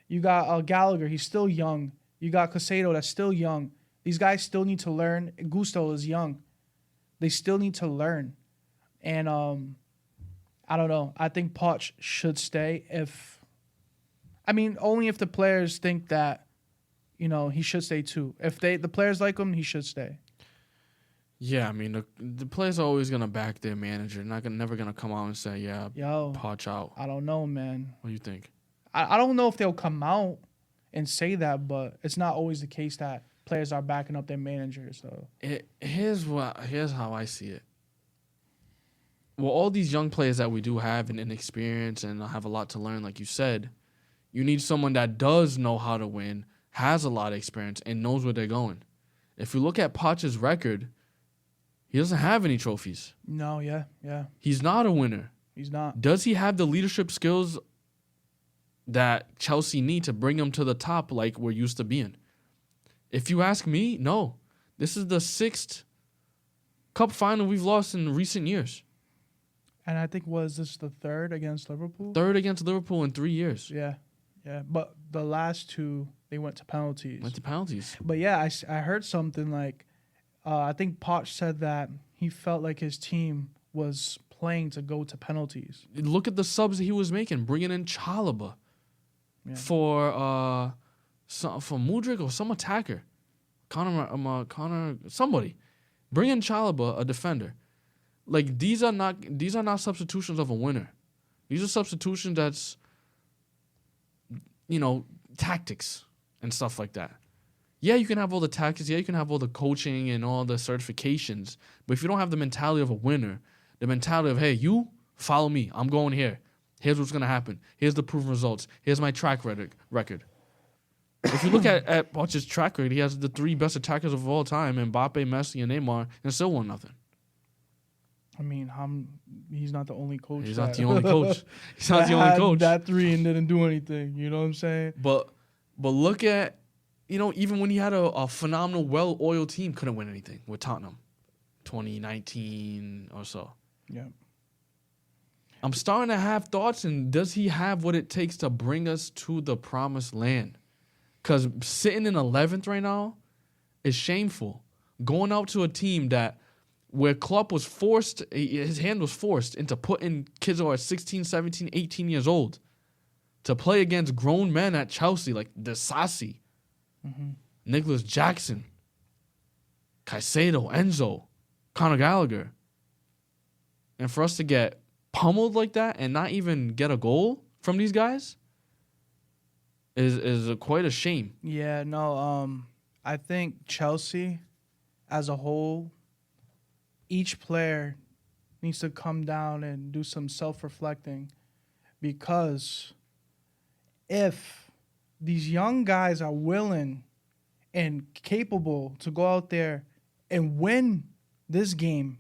You got Gallagher. He's still young. You got Casado. That's still young. These guys still need to learn. Gusto is young. They still need to learn. And I don't know. I think Poch should stay only if the players think that, he should stay too. If the players like him, he should stay. Yeah, I mean, the players are always going to back their manager. Never going to come out and say, Poch out. I don't know, man. What do you think? I don't know if they'll come out and say that, but it's not always the case that players are backing up their manager. So here's how I see it. Well, all these young players that we do have and inexperience and have a lot to learn, like you said, you need someone that does know how to win, has a lot of experience, and knows where they're going. If you look at Poch's record, he doesn't have any trophies. No, yeah. He's not a winner. He's not. Does he have the leadership skills that Chelsea need to bring him to the top like we're used to being? If you ask me, no. This is the 6th cup final we've lost in recent years. And I think, was this the 3rd against Liverpool? 3rd against Liverpool in 3 years. Yeah. But the last 2, they went to penalties. But yeah, I heard something like, I think Poch said that he felt like his team was playing to go to penalties. Look at the subs that he was making, bringing in Chalobah for Mudryk or some attacker, Connor, somebody. Bring in Chalobah, a defender. Like these are not substitutions of a winner. These are substitutions that's, tactics and stuff like that. Yeah, you can have all the tactics. Yeah, you can have all the coaching and all the certifications. But if you don't have the mentality of a winner, the mentality of, hey, you follow me. I'm going here. Here's what's going to happen. Here's the proven results. Here's my track record. If you look at Poch's track record, he has the 3 best attackers of all time, Mbappe, Messi, and Neymar, and still won nothing. I mean, he's not the only coach. He's not the only coach. He's not the only coach. That 3 and didn't do anything. You know what I'm saying? But look at, even when he had a phenomenal, well-oiled team, couldn't win anything with Tottenham, 2019 or so. Yeah. I'm starting to have thoughts, and does he have what it takes to bring us to the promised land? Because sitting in 11th right now is shameful. Going out to a team where Klopp was forced, his hand was forced into putting kids who are 16, 17, 18 years old to play against grown men at Chelsea like Disasi, Nicholas Jackson, Caicedo, Enzo, Conor Gallagher. And for us to get pummeled like that and not even get a goal from these guys is quite a shame. Yeah, no, I think Chelsea as a whole, each player needs to come down and do some self-reflecting, because if these young guys are willing and capable to go out there and win this game,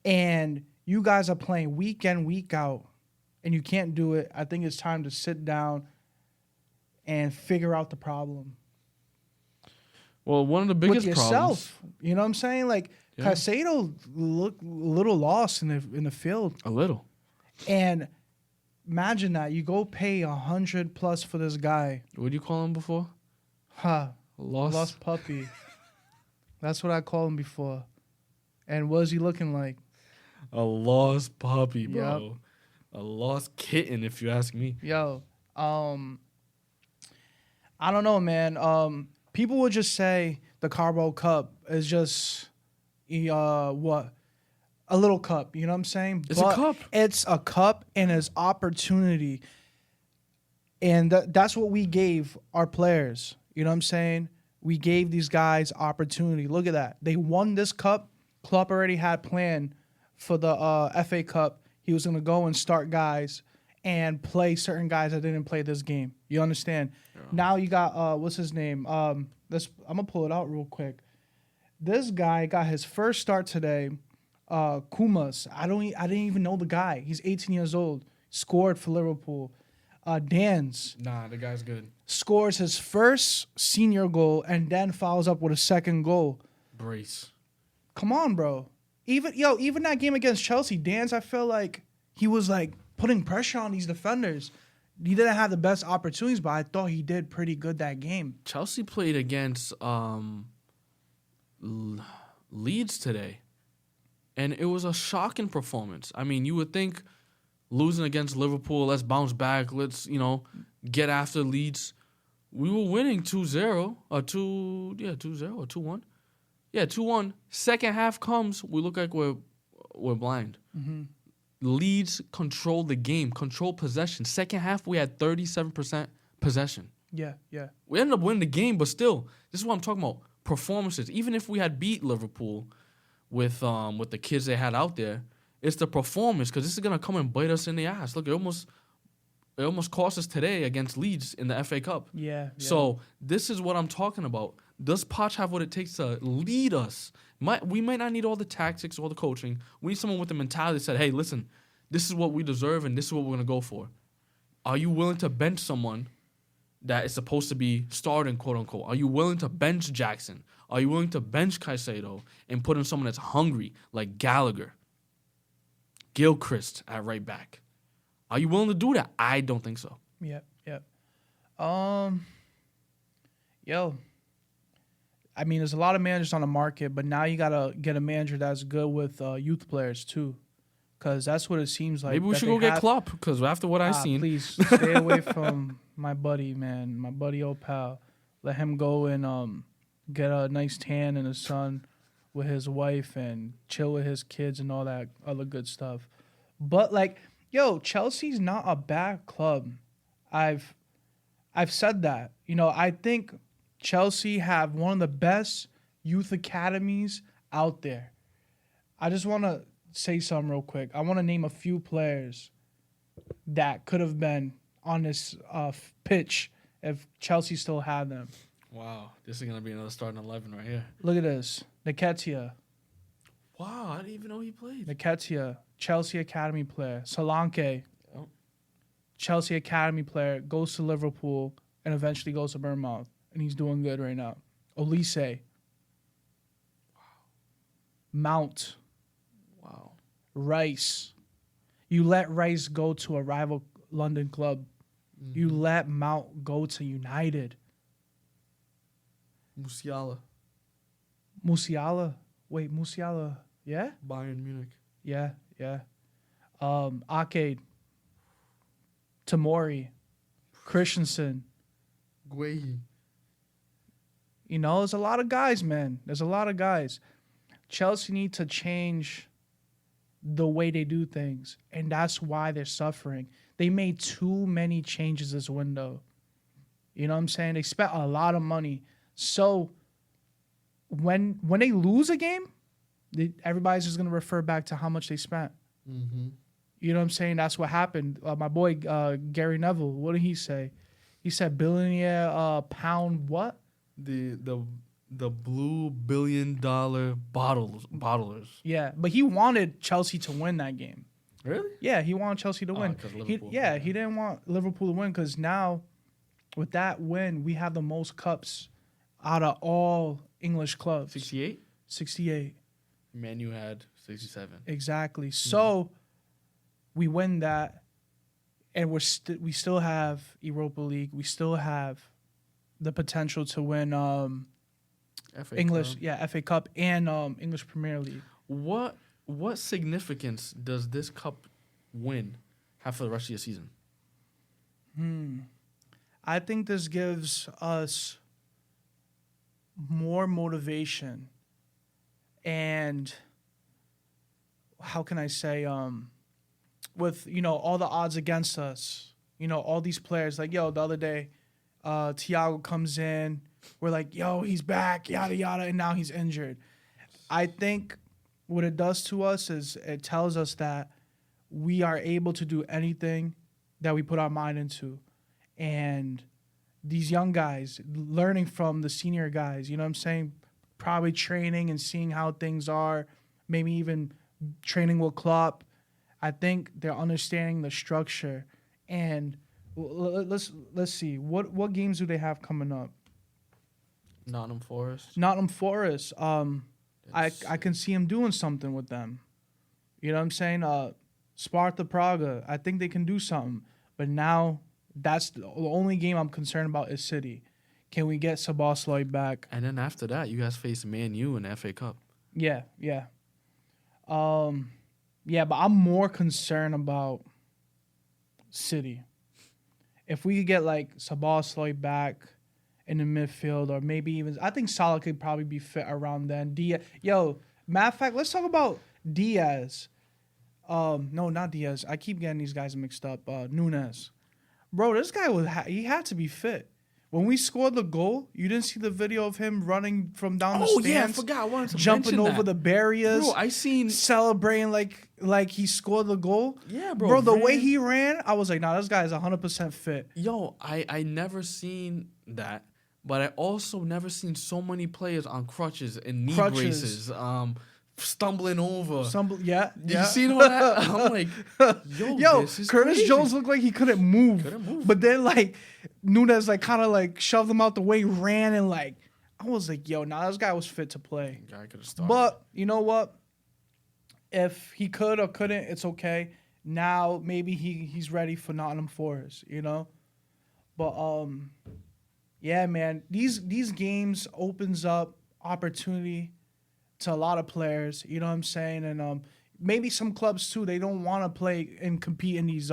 and you guys are playing week in, week out, and you can't do it, I think it's time to sit down and figure out the problem. Well, one of the biggest with yourself, problems. You know what I'm saying? Like, Caicedo looked a little lost in the field. A little. And imagine that. You go pay $100+ for this guy. What did you call him before? Lost puppy. That's what I called him before. And what is he looking like? A lost puppy, bro. Yep. A lost kitten, if you ask me. Yo, I don't know, man. People would just say the Carabao Cup is just a little cup. You know what I'm saying? It's a cup. It's a cup and it's opportunity, and that's what we gave our players. You know what I'm saying? We gave these guys opportunity. Look at that. They won this cup. Klopp already had planned for the FA Cup. He was going to go and start guys and play certain guys that didn't play this game. You understand? Yeah. Now you got, what's his name? I'm going to pull it out real quick. This guy got his first start today. Kumas. I didn't even know the guy. He's 18 years old. Scored for Liverpool. Dan's. Nah, the guy's good. Scores his first senior goal and then follows up with a second goal. Brace. Come on, bro. Even that game against Chelsea, Dan's, I feel like he was like putting pressure on these defenders. he didn't have the best opportunities, but I thought he did pretty good that game. Chelsea played against Leeds today, and it was a shocking performance. I mean, you would think losing against Liverpool, let's bounce back, let's, get after Leeds. We were winning 2-0 or 2-0 or 2-1. Yeah, 2-1. Second half comes, we look like we're blind. Mm-hmm. Leeds controlled the game, controlled possession. Second half, we had 37% possession. Yeah. We ended up winning the game, but still, this is what I'm talking about. Performances. Even if we had beat Liverpool with the kids they had out there, it's the performance, because this is gonna come and bite us in the ass. Look, it almost cost us today against Leeds in the FA Cup. Yeah. So this is what I'm talking about. Does Poch have what it takes to lead us? We might not need all the tactics or the coaching. We need someone with the mentality that said, hey, listen, this is what we deserve and this is what we're going to go for. Are you willing to bench someone that is supposed to be starting, quote unquote? Are you willing to bench Jackson? Are you willing to bench Caicedo and put in someone that's hungry like Gallagher? Gilchrist at right back. Are you willing to do that? I don't think so. Yep. I mean, there's a lot of managers on the market, but now you got to get a manager that's good with youth players, too. Because that's what it seems like. Maybe we should go get Klopp, because after what I've seen. Please, stay away from my buddy, man. My buddy, old pal. Let him go and get a nice tan in the sun with his wife and chill with his kids and all that other good stuff. But, Chelsea's not a bad club. I've said that. I think Chelsea have one of the best youth academies out there. I just want to say something real quick. I want to name a few players that could have been on this pitch if Chelsea still had them. Wow, this is going to be another starting 11 right here. Look at this. Nketiah. Wow, I didn't even know he played. Nketiah, Chelsea Academy player. Solanke, Oh. Chelsea Academy player, goes to Liverpool and eventually goes to Bournemouth. And he's doing good right now. Olise. Wow. Mount. Wow. Rice. You let Rice go to a rival London club. Mm-hmm. You let Mount go to United. Musiala. Wait, Musiala. Yeah? Bayern Munich. Yeah. Arcade. Tamori. Christensen. Guehi. There's a lot of guys, man. There's a lot of guys. Chelsea need to change the way they do things, and that's why they're suffering. They made too many changes this window. You know what I'm saying? They spent a lot of money. So when they lose a game, everybody's just going to refer back to how much they spent. Mm-hmm. You know what I'm saying? That's what happened. My boy Gary Neville, what did he say? He said billionaire pound what? The blue $1 billion bottlers. Yeah, but he wanted Chelsea to win that game. Really? Yeah, he wanted Chelsea to win. He didn't want Liverpool to win because now, with that win, we have the most cups out of all English clubs. 68? 68. Man U had 67. Exactly. So, we win that, and we still have Europa League. We still have the potential to win FA Cup and English Premier League. What significance does this cup win have for the rest of your season? I think this gives us more motivation and how can I say with all the odds against us, all these players the other day Thiago comes in, we're like, he's back, yada yada, and now he's injured. I think what it does to us is it tells us that we are able to do anything that we put our mind into. And these young guys learning from the senior guys, you know what I'm saying? Probably training and seeing how things are, maybe even training with Klopp. I think they're understanding the structure. And let's see. What games do they have coming up? Nottingham Forest. I can see him doing something with them. You know what I'm saying? Sparta Praga. I think they can do something. But now That's the only game I'm concerned about is City. Can we get Szoboszlai back? And then after that, you guys face Man U in the FA Cup. Yeah. Yeah, but I'm more concerned about City. If we could get like Szoboszlai back in the midfield, or maybe even I think Salah could probably be fit around then. Matter of fact, let's talk about Diaz. No, not Diaz. I keep getting these guys mixed up. Nunes, bro, this guy he had to be fit. When we scored the goal, you didn't see the video of him running from down the stands. Oh yeah, I forgot. I wanted to jumping mention over the barriers. Bro, I seen celebrating like he scored the goal. Yeah, bro. Bro, the way he ran, I was like, nah, this guy is 100% fit. Yo, I never seen that, but I also never seen so many players on crutches and knee braces, stumbling over. Yeah. You seen all that? I'm like, yo, this is Curtis crazy. Jones looked like he couldn't move. But then like Nunes like kind of like shoved him out the way, ran, and like I was like, yo, nah, this guy was fit to play. Guy could have started. But you know what? If he could or couldn't, it's okay. Now maybe he's ready for Nottingham Forest, you know? But yeah, man, these games opens up opportunity to a lot of players, you know what I'm saying? And maybe some clubs too, they don't want to play and compete in these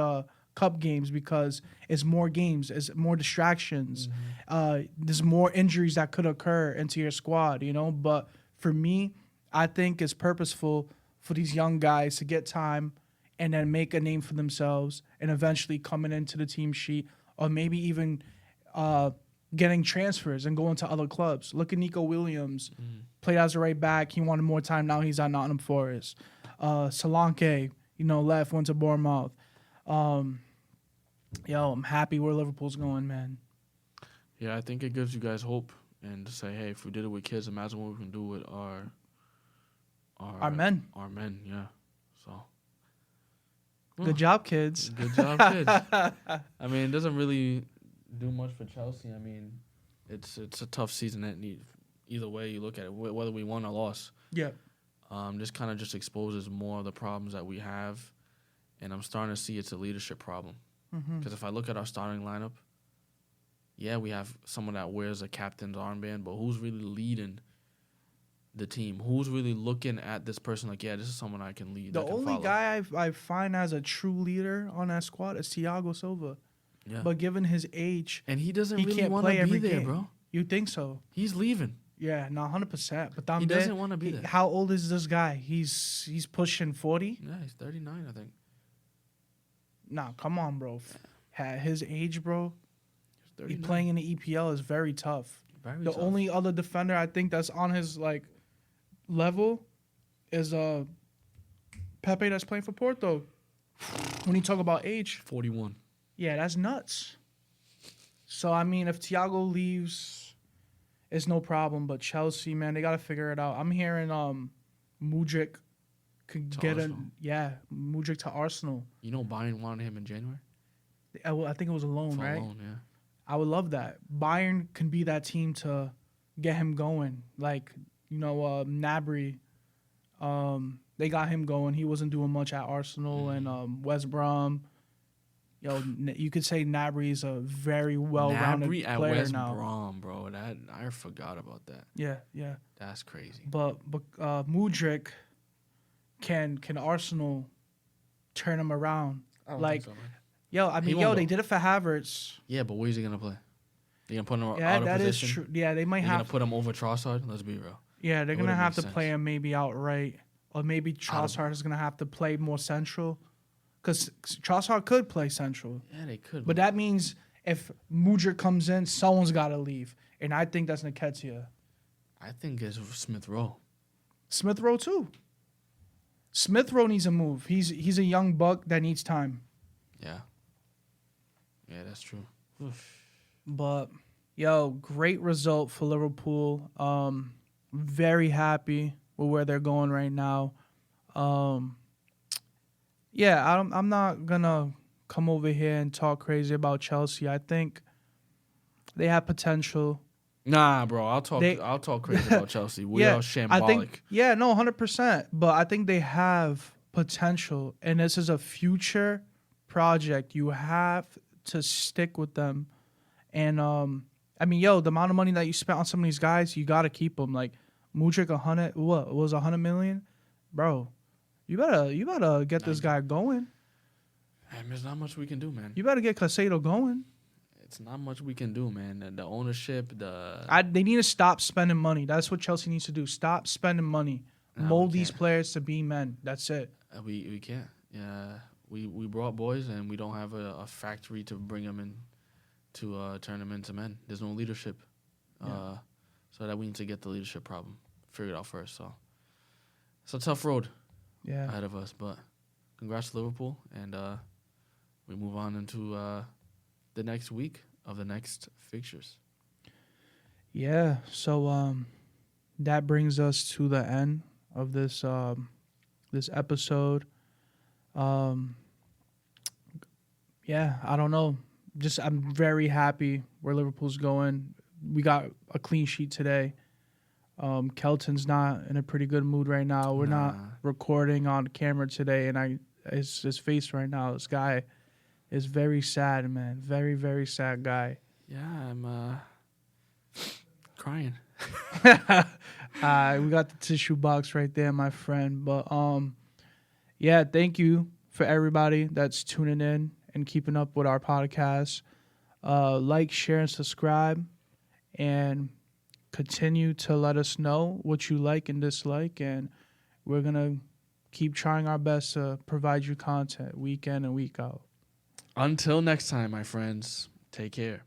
cup games because it's more games, it's more distractions. There's more injuries that could occur into your squad, you know? But for me, I think it's purposeful for these young guys to get time and then make a name for themselves and eventually coming into the team sheet, or maybe even getting transfers and going to other clubs. Look at Nico Williams, played as a right back. He wanted more time. Now he's at Nottingham Forest. Solanke, left, went to Bournemouth. I'm happy where Liverpool's going, man. Yeah, I think it gives you guys hope and to say, hey, if we did it with kids, imagine what we can do with our men. Our men, yeah. So good job, kids. Good job, kids. I mean, it doesn't really do much for Chelsea. I mean, it's a tough season either way you look at it, whether we won or lost. Yeah. This kind of just exposes more of the problems that we have, and I'm starting to see it's a leadership problem. Because if I look at our starting lineup, yeah, we have someone that wears a captain's armband, but who's really leading the team? Who's really looking at this person like, yeah, this is someone I can lead? The only guy I find as a true leader on that squad is Thiago Silva. Yeah. But given his age, and he doesn't really want to be there, bro. You think so? He's leaving. Yeah, no, 100%. But he doesn't want to be there. How old is this guy? He's pushing 40? Yeah, he's 39, I think. Nah, come on, bro. At his age, bro, He's playing in the EPL is very tough. Very the tough. only other defender I think that's on his level is Pepe that's playing for Porto. When you talk about age, 41. Yeah, that's nuts. So I mean, if Thiago leaves, it's no problem. But Chelsea, man, they gotta figure it out. I'm hearing Mudryk could get Mudryk to Arsenal. You know, Bayern wanted him in January. I think it was a loan, For right? a loan, yeah. I would love that. Bayern can be that team to get him going. Gnabry, they got him going. He wasn't doing much at Arsenal and West Brom. You could say Gnabry is a very well-rounded player at West now. Brom, bro. I forgot about that. Yeah. That's crazy. But Mudryk, can Arsenal turn him around? I don't think so, man. They did it for Havertz. Yeah, but where's he gonna play? They gonna put him out of that position? is true. Yeah, they might They're have gonna put him over Trossard. Let's be real. Yeah, they're gonna have to sense. play him maybe outright, or maybe Trossard is gonna have to play more central, because Trossard could play central. Yeah, they could. But that means if Mudryk comes in, someone's got to leave, and I think that's Nketiah. I think it's Smith Rowe. Smith Rowe too. Smith Rowe needs a move. He's a young buck that needs time. Yeah. Yeah, that's true. But great result for Liverpool. Very happy with where they're going right now. I'm not gonna come over here and talk crazy about Chelsea. I think they have potential. Nah, bro. I'll talk crazy about Chelsea. We are shambolic. I think 100%. But I think they have potential, and this is a future project. You have to stick with them. And I mean, yo, the amount of money that you spent on some of these guys, you gotta keep them. Like Mudryk, 100 million, bro. You better get this guy going. There's not much we can do, man. You better get Caicedo going. It's not much we can do, man. The ownership, they need to stop spending money. That's what Chelsea needs to do. Stop spending money. Mold these players to be men. That's it. We can't. Yeah, we brought boys, and we don't have a factory to bring them in to turn them into men. There's no leadership. So that we need to get the leadership problem figured out first. So it's a tough road ahead of us, but congrats to Liverpool, and we move on into the next week of the next fixtures. Yeah, so that brings us to the end of this this episode. I don't know. I'm very happy where Liverpool's going. We got a clean sheet today. Kelton's not in a pretty good mood right now. We're not recording on camera today, and his face right now, this guy is very sad, man. Very, very sad guy. Yeah, I'm crying. We got the tissue box right there, my friend. But thank you for everybody that's tuning in and keeping up with our podcast. Like, share, and subscribe, and continue to let us know what you like and dislike, and we're gonna keep trying our best to provide you content week in and week out. Until next time, my friends, take care.